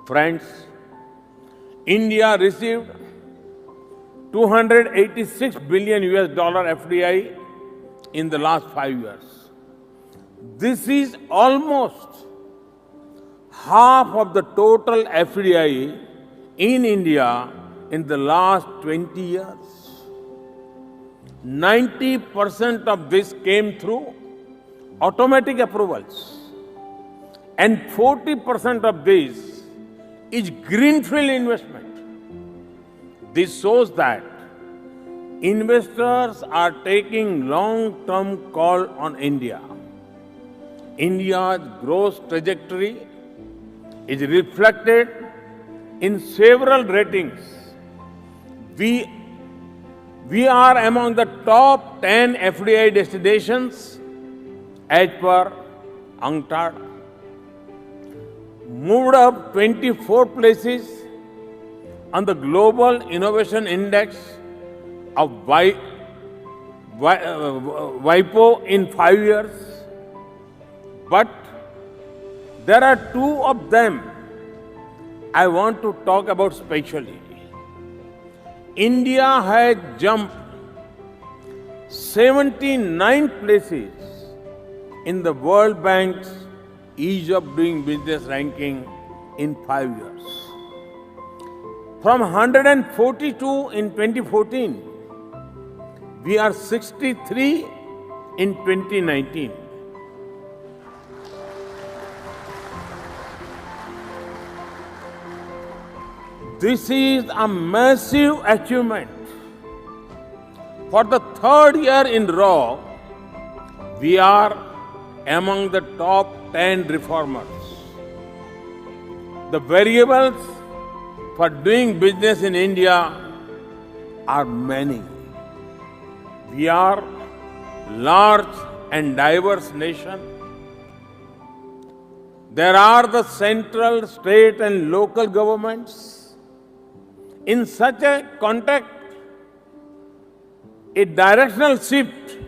Friends, India received 286 billion US dollar FDI in the last 5 years. This is almost half of the total FDI in India in the last 20 years. 90% of this came through automatic approvals, and 40% of this is greenfield investment. This shows that investors are taking long-term call on India. India's growth trajectory is reflected in several ratings. We are among the top 10 FDI destinations as per UNCTAD, moved up 24 places on the Global Innovation Index of WIPO in 5 years. But there are two of them I want to talk about specially. India has jumped 79 places in the World Bank's Ease of Doing Business ranking in 5 years. From 142 in 2014, we are 63 in 2019. This is a massive achievement. For the third year in a row, we are among the top 10 reformers. The variables for doing business in India are many. We are a large and diverse nation. There are the central, state and local governments. In such a context, a directional shift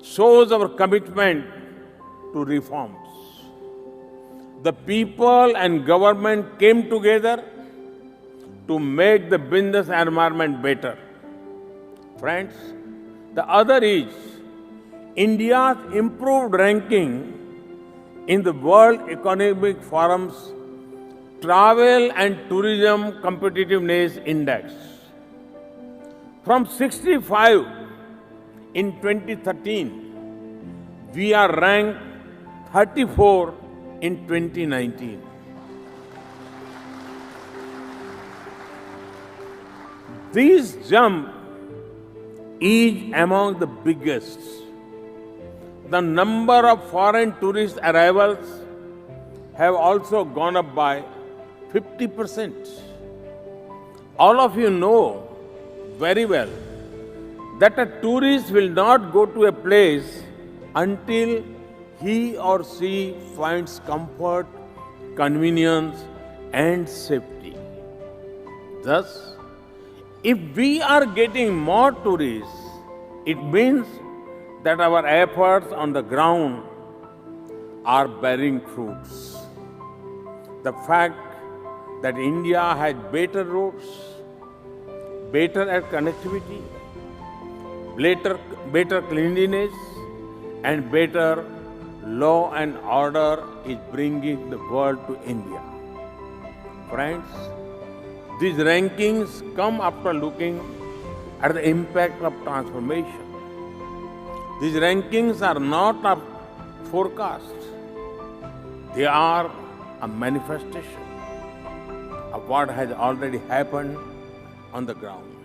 shows our commitment to reforms. The people and government came together to make the business environment better. Friends, the other is India's improved ranking in the World Economic Forum's Travel and Tourism Competitiveness Index. From 65 in 2013, we are ranked 34 in 2019. This jump is among the biggest. The number of foreign tourist arrivals have also gone up by 50%. All of you know very well that a tourist will not go to a place until he or she finds comfort, convenience, and safety. Thus, if we are getting more tourists, it means that our efforts on the ground are bearing fruits. The fact that India has better roads, better air connectivity, better cleanliness, and better law and order is bringing the world to India. Friends, these rankings come after looking at the impact of transformation. These rankings are not a forecast. They are a manifestation of what has already happened on the ground.